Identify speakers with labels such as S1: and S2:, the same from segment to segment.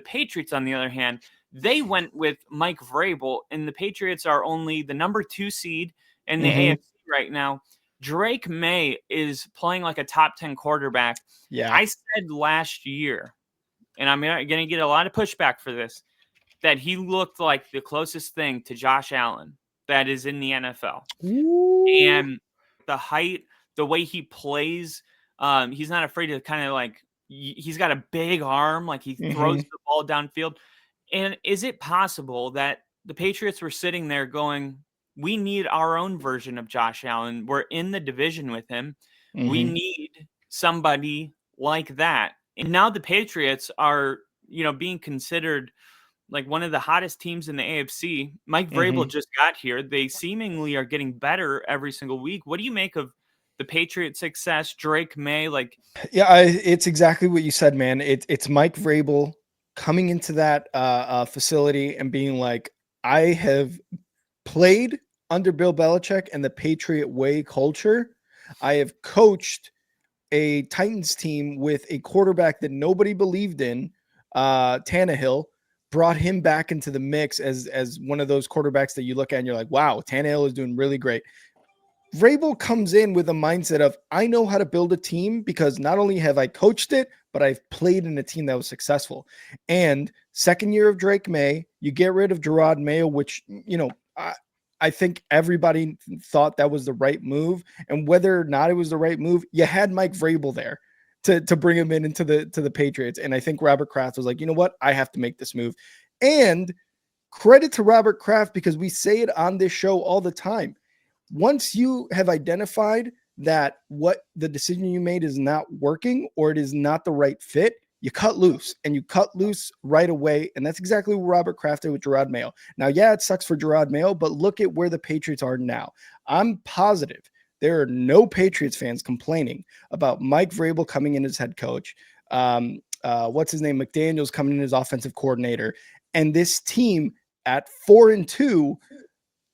S1: The Patriots, on the other hand, they went with Mike Vrabel, and the Patriots are only the number 2 seed in the AFC right now. Drake Maye is playing like a top 10 quarterback.
S2: Yeah.
S1: I said last year, and I'm going to get a lot of pushback for this, that he looked like the closest thing to Josh Allen that is in the NFL.
S2: Ooh.
S1: And the height, the way he plays, he's not afraid to kind of like, he's got a big arm, like he throws the ball downfield. And is it possible that the Patriots were sitting there going, we need our own version of Josh Allen. We're in the division with him. We need somebody like that. And now the Patriots are, being considered like one of the hottest teams in the AFC. Mike Vrabel just got here. They seemingly are getting better every single week. What do you make of the Patriots' success, Drake Maye?
S2: It's exactly what you said, man. It's Mike Vrabel coming into that facility and being like, I have played under Bill Belichick and the Patriot way culture. I have coached a Titans team with a quarterback that nobody believed in, Tannehill, brought him back into the mix as one of those quarterbacks that you look at and you're like, wow, Tannehill is doing really great. Vrabel comes in with a mindset of, I know how to build a team because not only have I coached it, but I've played in a team that was successful. And second year of Drake Maye, you get rid of Gerard Mayo, which, I think everybody thought that was the right move. And whether or not it was the right move, you had Mike Vrabel there to bring him into the Patriots. And I think Robert Kraft was like, you know what? I have to make this move. And credit to Robert Kraft, because we say it on this show all the time. Once you have identified that what the decision you made is not working or it is not the right fit, you cut loose, and you cut loose right away. And that's exactly what Robert Kraft did with Gerard Mayo. Now, yeah, it sucks for Gerard Mayo, but look at where the Patriots are now. I'm positive there are no Patriots fans complaining about Mike Vrabel coming in as head coach. What's his name? McDaniels coming in as offensive coordinator. And this team at 4-2,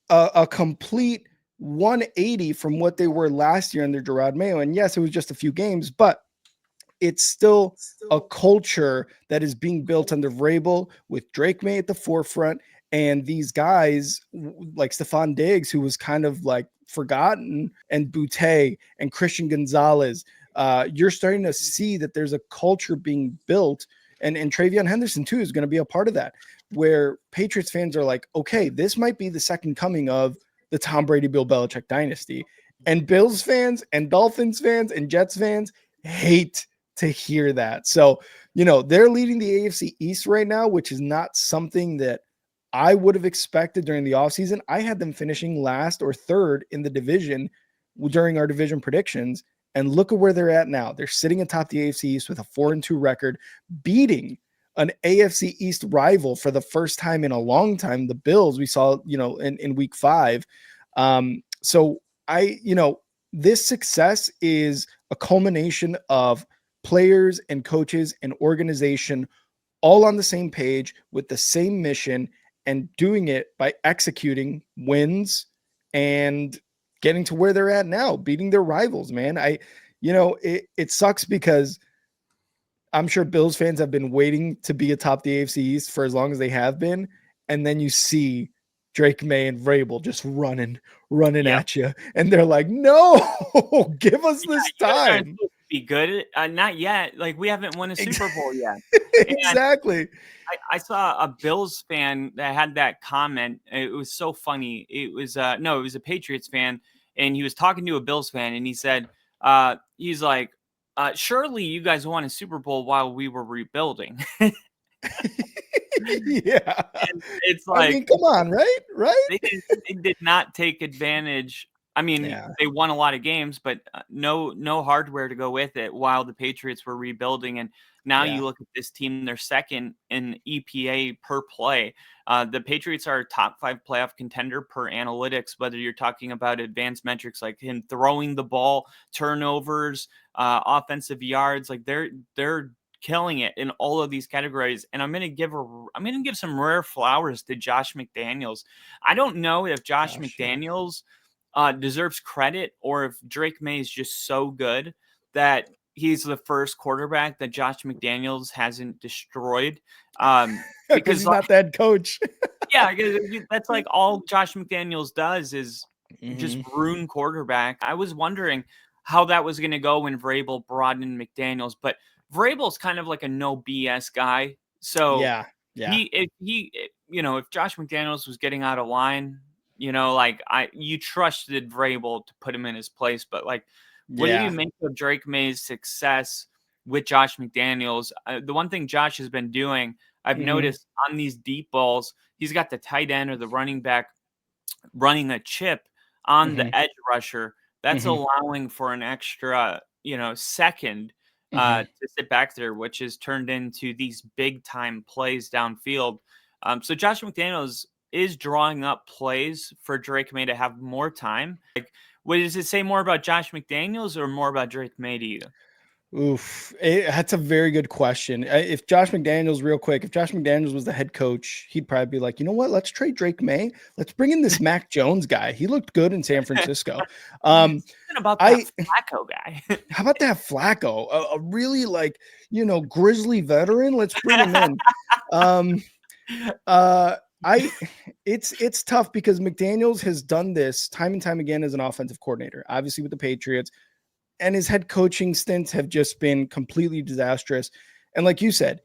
S2: a complete 180 from what they were last year under Gerard Mayo. And yes, it was just a few games, but it's still a culture that is being built under Vrabel with Drake Maye at the forefront. And these guys like Stephon Diggs, who was kind of like forgotten, and Boutte and Christian Gonzalez, you're starting to see that there's a culture being built. And Travion Henderson too is going to be a part of that, where Patriots fans are like, okay, this might be the second coming of the Tom Brady, Bill Belichick dynasty. And Bills fans and Dolphins fans and Jets fans hate to hear that. So, they're leading the AFC East right now, which is not something that I would have expected during the offseason. I had them finishing last or third in the division during our division predictions. And look at where they're at now. They're sitting atop the AFC East with a 4-2 record, beating an AFC East rival for the first time in a long time. The Bills, we saw, in week 5. So this success is a culmination of players and coaches and organization all on the same page with the same mission, and doing it by executing wins and getting to where they're at now, beating their rivals, man. It sucks because I'm sure Bills fans have been waiting to be atop the AFC East for as long as they have been. And then you see Drake Maye and Vrabel just running at you. And they're like, no, give us this time.
S1: Be good. Not yet. Like, we haven't won a Super Bowl yet.
S2: Exactly.
S1: I saw a Bills fan that had that comment. It was so funny. It was it was a Patriots fan, and he was talking to a Bills fan, and he said, he's like, surely you guys won a Super Bowl while we were rebuilding.
S2: Yeah.
S1: And it's like,
S2: I mean, come on, right?
S1: They did not take advantage. I mean, They won a lot of games, but no hardware to go with it while the Patriots were rebuilding. And now you look at this team, they're second in EPA per play. The Patriots are a top 5 playoff contender per analytics, whether you're talking about advanced metrics like him throwing the ball, turnovers, offensive yards. Like they're killing it in all of these categories. And I'm going to give some rare flowers to Josh McDaniels. I don't know if Josh McDaniels deserves credit, or if Drake Maye is just so good that he's the first quarterback that Josh McDaniels hasn't destroyed.
S2: Because he's not the head coach.
S1: Yeah, that's like all Josh McDaniels does is just
S2: Mhm.
S1: ruin quarterback. I was wondering how that was going to go when Vrabel brought in McDaniels, but Vrabel's kind of like a no BS guy. So
S2: Yeah. Yeah.
S1: if Josh McDaniels was getting out of line, like you trusted Vrabel to put him in his place, but like, what do you
S2: Yeah.
S1: make of Drake May's success with Josh McDaniels? The one thing Josh has been doing, I've
S2: Mhm.
S1: noticed on these deep balls, he's got the tight end or the running back running a chip on
S2: Mhm.
S1: the edge rusher. That's
S2: Mhm.
S1: allowing for an extra, second
S2: Mhm.
S1: to sit back there, which has turned into these big time plays downfield. So Josh McDaniels is drawing up plays for Drake May to have more time. Like, what does it say more about Josh McDaniels or more about Drake May to you?
S2: Oof, that's a very good question. If Josh McDaniels, real quick, if Josh McDaniels was the head coach, he'd probably be like, you know what? Let's trade Drake May. Let's bring in this Mac Jones guy. He looked good in San Francisco.
S1: Something about that
S2: I
S1: Flacco guy.
S2: How about that Flacco? A really grizzly veteran. Let's bring him in. Um, uh, I it's tough because McDaniels has done this time and time again as an offensive coordinator, obviously with the Patriots, and his head coaching stints have just been completely disastrous. And like you said,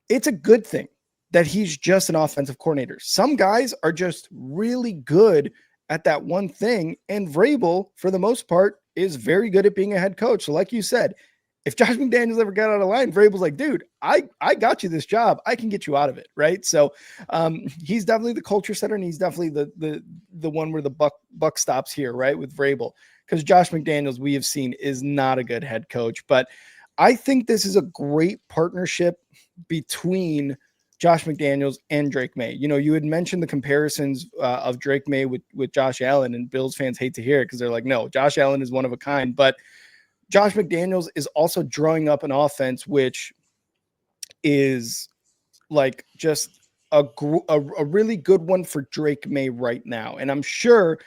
S2: it's a good thing that he's just an offensive coordinator. Some guys are just really good at that one thing, and Vrabel, for the most part, is very good at being a head coach. So, like you said, if Josh McDaniels ever got out of line, Vrabel's like, dude, I got you this job. I can get you out of it, right? So, he's definitely the culture setter, and he's definitely the one where the buck stops here, right, with Vrabel, because Josh McDaniels, we have seen, is not a good head coach. But I think this is a great partnership between Josh McDaniels and Drake May. You had mentioned the comparisons of Drake May with Josh Allen, and Bills fans hate to hear it because they're like, no, Josh Allen is one of a kind. But Josh McDaniels is also drawing up an offense which is like just a really good one for Drake May right now. And I'm sure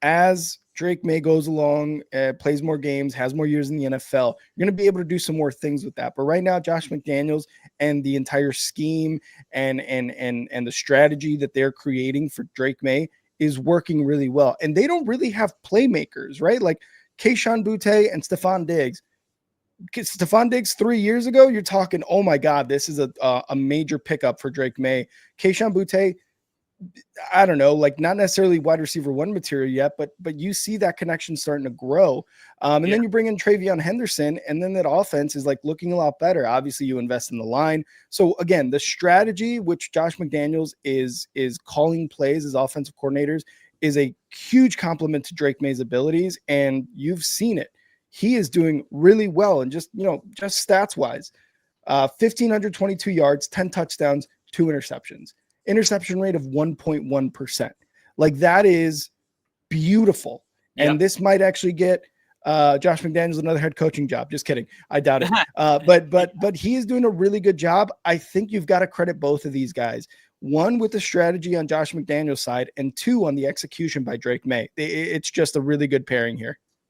S2: as Drake May goes along, plays more games, has more years in the NFL, you're going to be able to do some more things with that. But right now, Josh McDaniels and the entire scheme and the strategy that they're creating for Drake May is working really well. And they don't really have playmakers, right? Like Kayshon Boutte and Stephon Diggs. Stephon Diggs 3 years ago, you're talking, oh my God, this is a major pickup for Drake May. Kayshon Boutte, I don't know, like not necessarily wide receiver one material yet, but you see that connection starting to grow. And then you bring in Travion Henderson, and then that offense is like looking a lot better. Obviously, you invest in the line. So again, the strategy which Josh McDaniels is calling plays as offensive coordinators is a huge compliment to Drake May's abilities, and you've seen it. He is doing really well, and just stats wise, 1,522 yards, 10 touchdowns, 2 interceptions. Interception rate of 1.1%. Like that is beautiful. And this might actually get Josh McDaniels another head coaching job. Just kidding. I doubt it. But he is doing a really good job. I think you've got to credit both of these guys. One with the strategy on Josh McDaniels' side, and two on the execution by Drake May. It's just a really good pairing here.